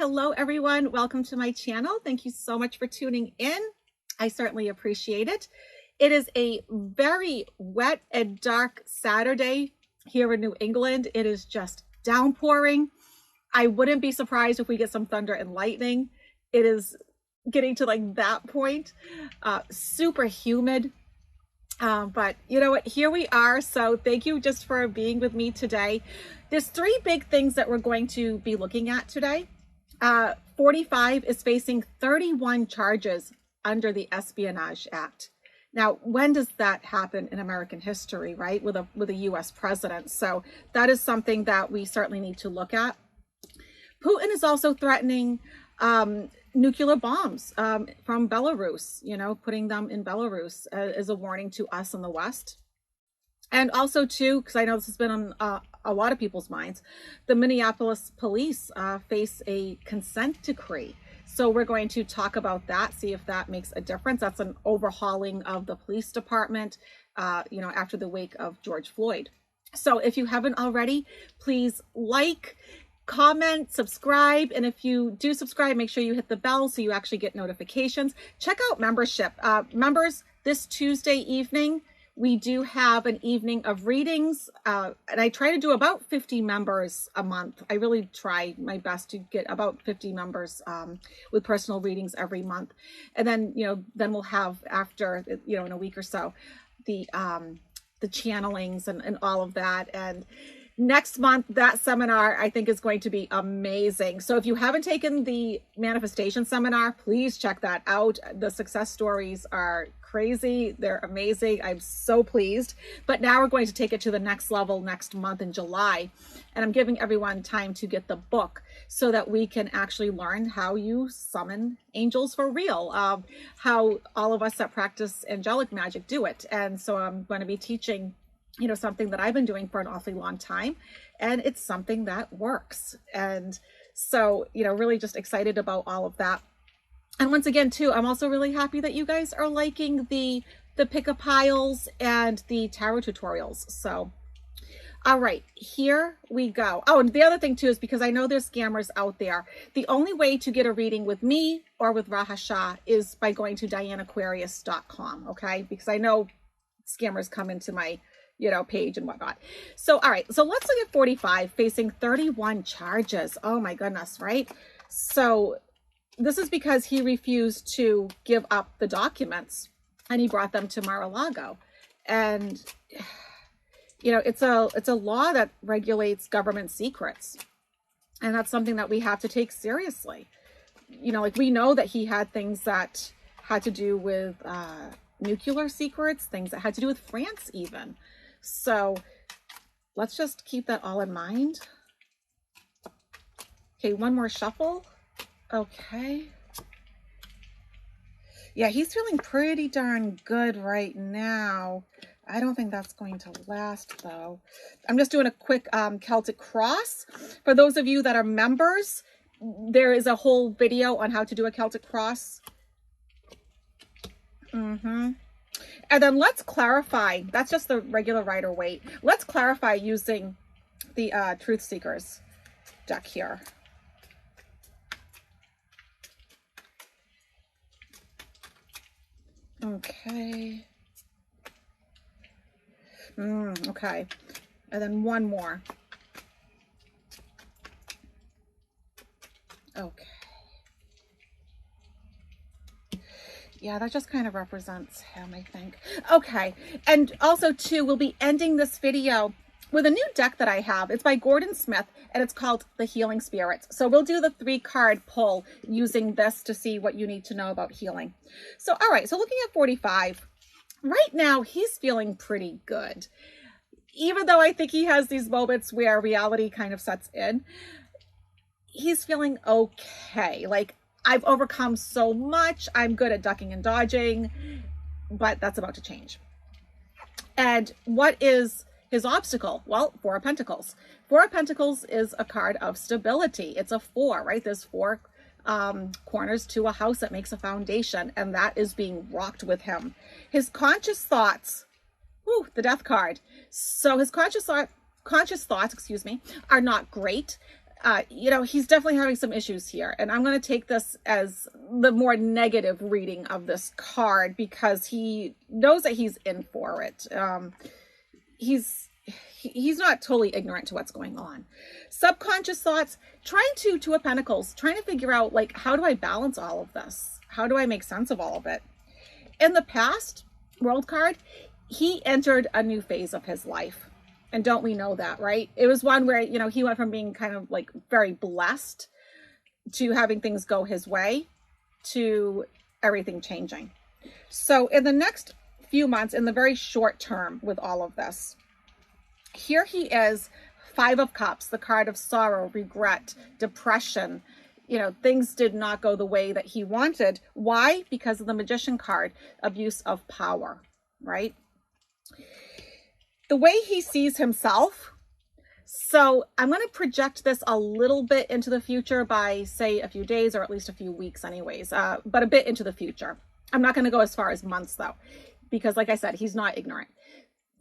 Hello, everyone. Welcome to my channel. Thank you so much for tuning in. I certainly appreciate it. It is a very wet and dark Saturday here in New England. It is just downpouring. I wouldn't be surprised if we get some thunder and lightning. It is getting to like that point. Super humid. But you know what, here we are. So thank you just for being with me today. There's three big things that we're going to be looking at today. 45 is facing 31 charges under the Espionage Act. Now, when does that happen in American history, right? With a US president. So that is something that we certainly need to look at. Putin is also threatening nuclear bombs from Belarus, you know, putting them in Belarus as a warning to us in the West. And also too, because I know this has been on a lot of people's minds, the Minneapolis police face a consent decree. So we're going to talk about that, see if that makes a difference. That's an overhauling of the police department, you know, after the wake of George Floyd. So if you haven't already, please like, comment, subscribe, and if you do subscribe, make sure you hit the bell so you actually get notifications. Check out membership. Members, this Tuesday evening, we do have an evening of readings, and I try to do about 50 members a month. I really try my best to get about 50 members with personal readings every month. And then, you know, then we'll have after, you know, in a week or so, the channelings and all of that. And next month, that seminar, I think, is going to be amazing. So if you haven't taken the manifestation seminar, please check that out. The success stories are crazy. They're amazing. I'm so pleased. But now we're going to take it to the next level next month in July. And I'm giving everyone time to get the book so that we can actually learn how you summon angels for real, how all of us that practice angelic magic do it. And so I'm going to be teaching, you know, something that I've been doing for an awfully long time, and it's something that works. And so, you know, really just excited about all of that. And once again, too, I'm also really happy that you guys are liking the pick-a piles and the tarot tutorials. So, all right, here we go. Oh, and the other thing too is because I know there's scammers out there. The only way to get a reading with me or with Rahasha is by going to DianneAquarius.com, okay? Because I know scammers come into my, you know, page and whatnot. So, all right, so let's look at 45 facing 31 charges. Oh my goodness, right? So this is because he refused to give up the documents and he brought them to Mar-a-Lago. And, you know, it's a law that regulates government secrets. And that's something that we have to take seriously. You know, like we know that he had things that had to do with nuclear secrets, things that had to do with France even. So let's just keep that all in mind. Okay, one more shuffle. Okay. Yeah, he's feeling pretty darn good right now. I don't think that's going to last though. I'm just doing a quick Celtic cross. For those of you that are members, there is a whole video on how to do a Celtic cross. And then let's clarify. That's just the regular Rider-Waite. Let's clarify using the Truth Seekers deck here. Okay. Okay. And then one more. Okay. Yeah, that just kind of represents him, I think. Okay. And also, too, we'll be ending this video with a new deck that I have. It's by Gordon Smith, and it's called The Healing Spirits. So we'll do the 3-card pull using this to see what you need to know about healing. So, all right. So looking at 45, right now, he's feeling pretty good. Even though I think he has these moments where reality kind of sets in, he's feeling okay. Like, I've overcome so much. I'm good at ducking and dodging, but that's about to change. And what is his obstacle? Well, 4 of Pentacles. 4 of Pentacles is a card of stability. It's a 4, right? There's 4 corners to a house that makes a foundation, and that is being rocked with him. His conscious thoughts, the Death card. So his conscious thoughts, are not great. you know, he's definitely having some issues here. And I'm going to take this as the more negative reading of this card because he knows that he's in for it. He's not totally ignorant to what's going on. Subconscious thoughts, Two of Pentacles, trying to figure out, like, how do I balance all of this? How do I make sense of all of it? In the past, World card, he entered a new phase of his life. And don't we know that, right? It was one where, you know, he went from being kind of like very blessed to having things go his way to everything changing. So in the next few months, in the very short term with all of this, here he is, Five of Cups, the card of sorrow, regret, depression. You know, things did not go the way that he wanted. Why? Because of the Magician card, abuse of power, right? The way he sees himself. So I'm going to project this a little bit into the future by, say, a few days or at least a few weeks anyways, but a bit into the future. I'm not going to go as far as months though, because like I said, he's not ignorant.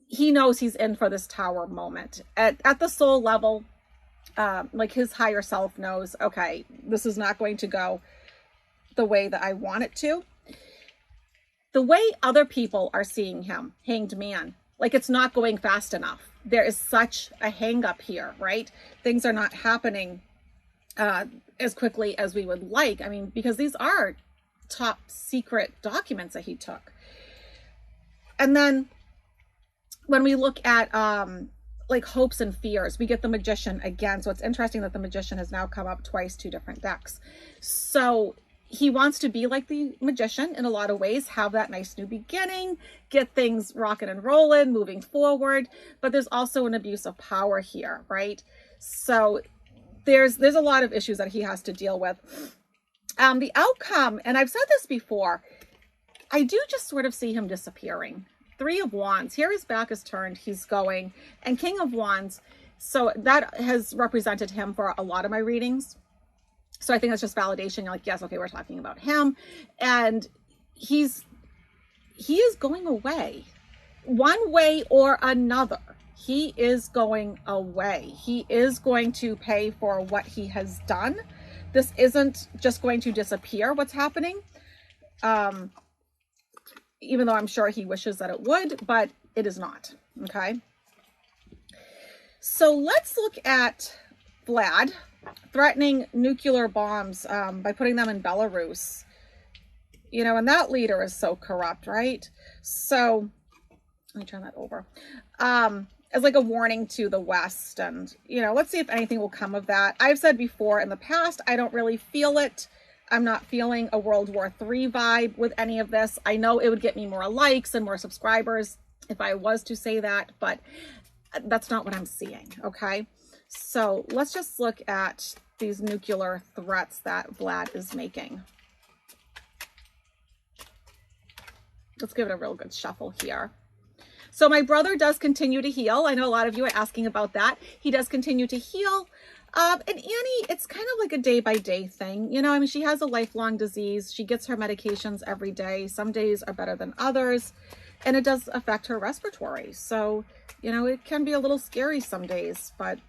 He knows he's in for this tower moment. At the soul level, like his higher self knows, okay, this is not going to go the way that I want it to. The way other people are seeing him, Hanged Man, like it's not going fast enough. There is such a hang up here, right? Things are not happening as quickly as we would like. I mean, because these are top secret documents that he took. And then when we look at like hopes and fears, we get the Magician again. So it's interesting that the Magician has now come up twice, 2 different decks. So he wants to be like the Magician in a lot of ways, have that nice new beginning, get things rocking and rolling, moving forward. But there's also an abuse of power here, right? So there's a lot of issues that he has to deal with. The outcome, and I've said this before, I do just sort of see him disappearing. 3 of Wands, here his back is turned, he's going, and King of Wands. So that has represented him for a lot of my readings. So I think that's just validation. You're like, yes, okay, we're talking about him. And he is going away. One way or another. He is going away. He is going to pay for what he has done. This isn't just going to disappear, what's happening. Even though I'm sure he wishes that it would, but it is not, okay? So let's look at Vlad threatening nuclear bombs by putting them in Belarus. You know, and that leader is so corrupt, right? So let me turn that over. As like a warning to the West. And, you know, let's see if anything will come of that. I've said before in the past, I don't really feel it. I'm not feeling a World War III vibe with any of this. I know it would get me more likes and more subscribers if I was to say that, but that's not what I'm seeing, okay? So let's just look at these nuclear threats that Vlad is making. Let's give it a real good shuffle here. So my brother does continue to heal. I know a lot of you are asking about that. He does continue to heal. And Annie, it's kind of like a day-by-day thing. You know, I mean, she has a lifelong disease. She gets her medications every day. Some days are better than others. And it does affect her respiratory. So, you know, it can be a little scary some days. But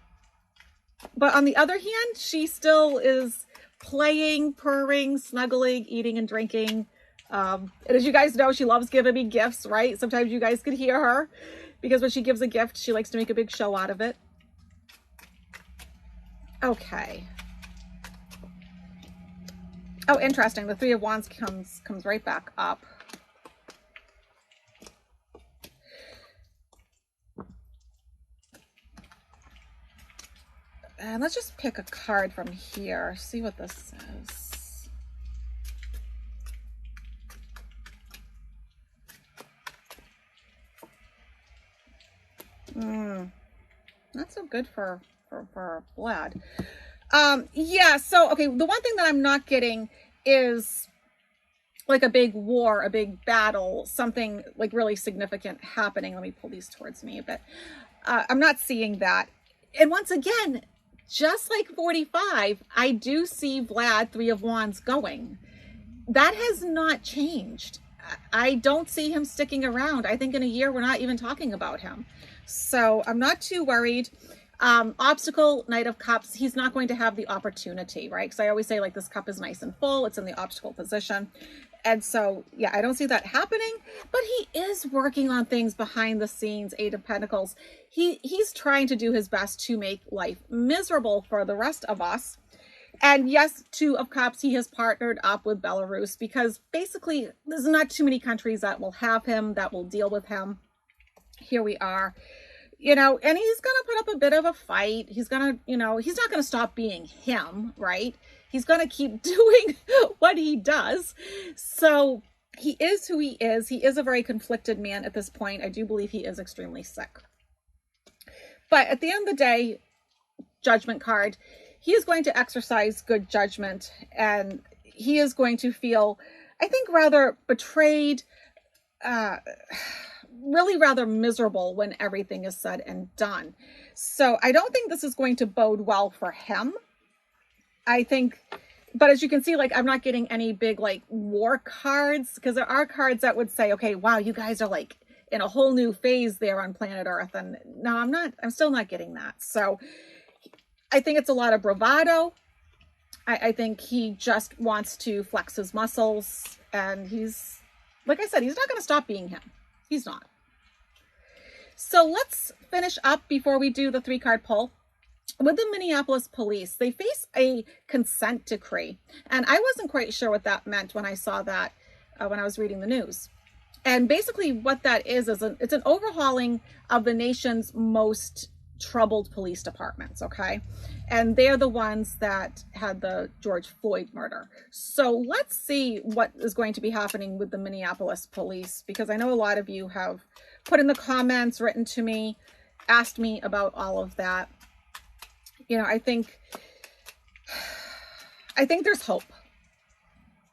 on the other hand, she still is playing, purring, snuggling, eating and drinking. And as you guys know, she loves giving me gifts, right? Sometimes you guys could hear her because when she gives a gift, she likes to make a big show out of it. Okay. Oh, interesting. The 3 of Wands comes right back up. And let's just pick a card from here. See what this says. Not so good for Vlad. Yeah, so, okay, the one thing that I'm not getting is like a big war, a big battle, something like really significant happening. Let me pull these towards me a bit. I'm not seeing that. And once again, just like 45, I do see Vlad, 3 of Wands, going. That has not changed. I don't see him sticking around. I think in a year, we're not even talking about him. So I'm not too worried. Obstacle, Knight of Cups, he's not going to have the opportunity, right? Because I always say, like, this cup is nice and full. It's in the obstacle position. And so, yeah, I don't see that happening. But he is working on things behind the scenes, Eight of Pentacles. He's trying to do his best to make life miserable for the rest of us. And yes, Two of Cups, he has partnered up with Belarus because basically there's not too many countries that will have him, that will deal with him. Here we are. You know, and he's going to put up a bit of a fight. He's going to, you know, he's not going to stop being him, right? He's going to keep doing what he does. So he is who he is. He is a very conflicted man at this point. I do believe he is extremely sick. But at the end of the day, Judgment card, he is going to exercise good judgment, and he is going to feel, I think, rather betrayed, really rather miserable when everything is said and done. So I don't think this is going to bode well for him. I think, but as you can see, like, I'm not getting any big, like, war cards, because there are cards that would say, okay, wow, you guys are like in a whole new phase there on planet Earth. And no, I'm still not getting that. So I think it's a lot of bravado. I think he just wants to flex his muscles, and he's, like I said, he's not going to stop being him. He's not. So let's finish up before we do the 3-card pull. With the Minneapolis police, they face a consent decree. And I wasn't quite sure what that meant when I saw that when I was reading the news. And basically what that is it's an overhauling of the nation's most troubled police departments, okay? And they're the ones that had the George Floyd murder. So let's see what is going to be happening with the Minneapolis police, because I know a lot of you have put in the comments, written to me, asked me about all of that. You know, I think there's hope.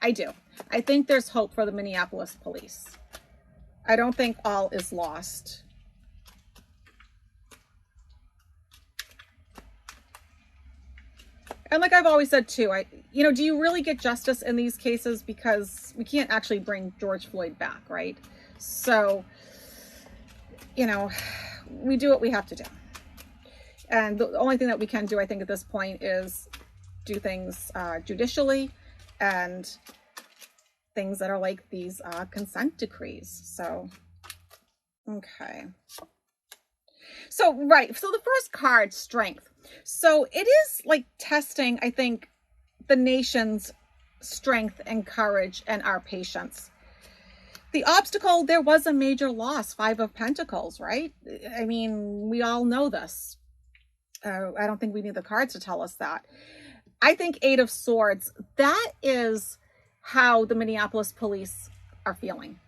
I do. I think there's hope for the Minneapolis police. I don't think all is lost. And like I've always said too, you know, do you really get justice in these cases? Because we can't actually bring George Floyd back, right? So, you know, we do what we have to do. And the only thing that we can do, I think, at this point is do things judicially, and things that are like these consent decrees. So, okay. So, right. So the first card, Strength. So it is like testing, I think, the nation's strength and courage and our patience. The obstacle, there was a major loss, 5 of Pentacles, right? I mean, we all know this. I don't think we need the cards to tell us that. I think 8 of Swords, that is how the Minneapolis police are feeling.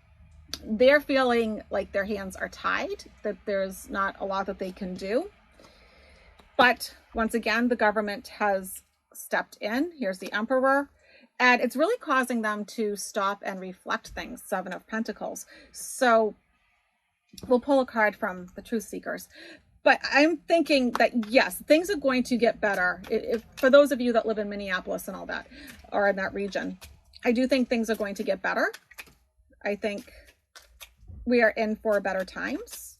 They're feeling like their hands are tied, that there's not a lot that they can do. But once again, the government has stepped in. Here's the Emperor. And it's really causing them to stop and reflect things, 7 of Pentacles. So we'll pull a card from the Truth Seekers. But I'm thinking that, yes, things are going to get better. For those of you that live in Minneapolis and all that, or in that region, I do think things are going to get better. I think we are in for better times.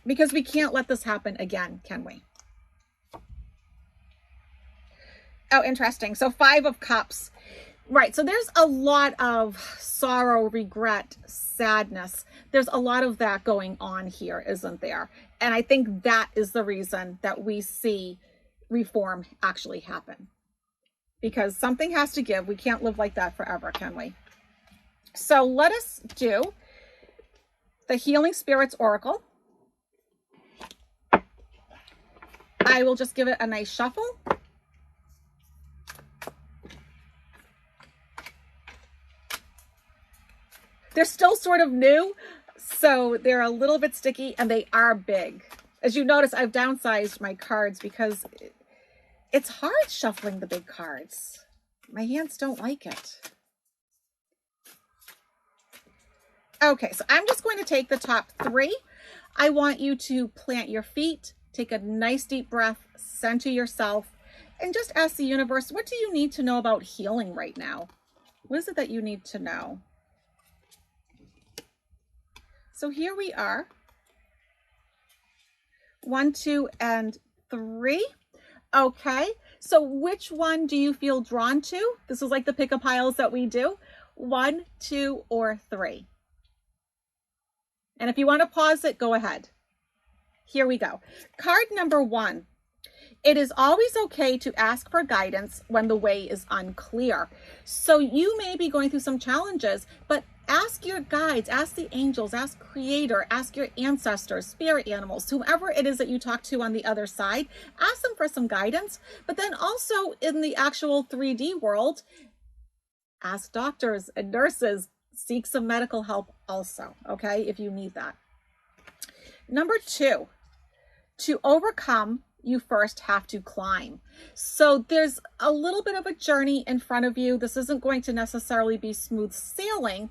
Because we can't let this happen again, can we? Oh, interesting. So 5 of Cups. Right. So there's a lot of sorrow, regret, sadness. There's a lot of that going on here, isn't there? And I think that is the reason that we see reform actually happen. Because something has to give. We can't live like that forever, can we? So let us do the Healing Spirits Oracle. I will just give it a nice shuffle. They're still sort of new, so they're a little bit sticky, and they are big. As you notice, I've downsized my cards because it's hard shuffling the big cards. My hands don't like it. Okay, so I'm just going to take the top 3. I want you to plant your feet, take a nice deep breath, center yourself, and just ask the universe, what do you need to know about healing right now? What is it that you need to know? So here we are. 1, 2, and 3. Okay, so which one do you feel drawn to? This is like the pick a piles that we do. 1, 2, or 3. And if you want to pause it, go ahead. Here we go. Card number 1. It is always okay to ask for guidance when the way is unclear. So you may be going through some challenges, but ask your guides, ask the angels, ask Creator, ask your ancestors, spirit animals, whomever it is that you talk to on the other side, ask them for some guidance. But then also in the actual 3D world, ask doctors and nurses, seek some medical help also, okay, if you need that. Number 2, to overcome, you first have to climb. So there's a little bit of a journey in front of you. This isn't going to necessarily be smooth sailing,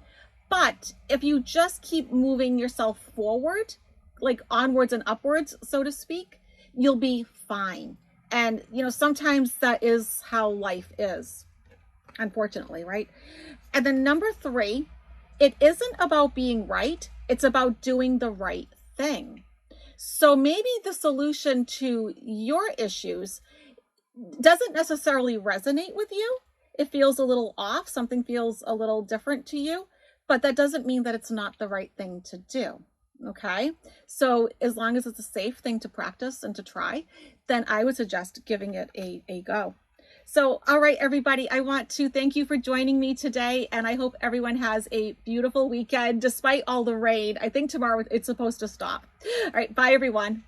but if you just keep moving yourself forward, like onwards and upwards, so to speak, you'll be fine. And, you know, sometimes that is how life is, unfortunately, right? And then number 3, it isn't about being right. It's about doing the right thing. So maybe the solution to your issues doesn't necessarily resonate with you. It feels a little off. Something feels a little different to you, but that doesn't mean that it's not the right thing to do. Okay. So as long as it's a safe thing to practice and to try, then I would suggest giving it a go. So, all right, everybody, I want to thank you for joining me today, and I hope everyone has a beautiful weekend, despite all the rain. I think tomorrow it's supposed to stop. All right, bye, everyone.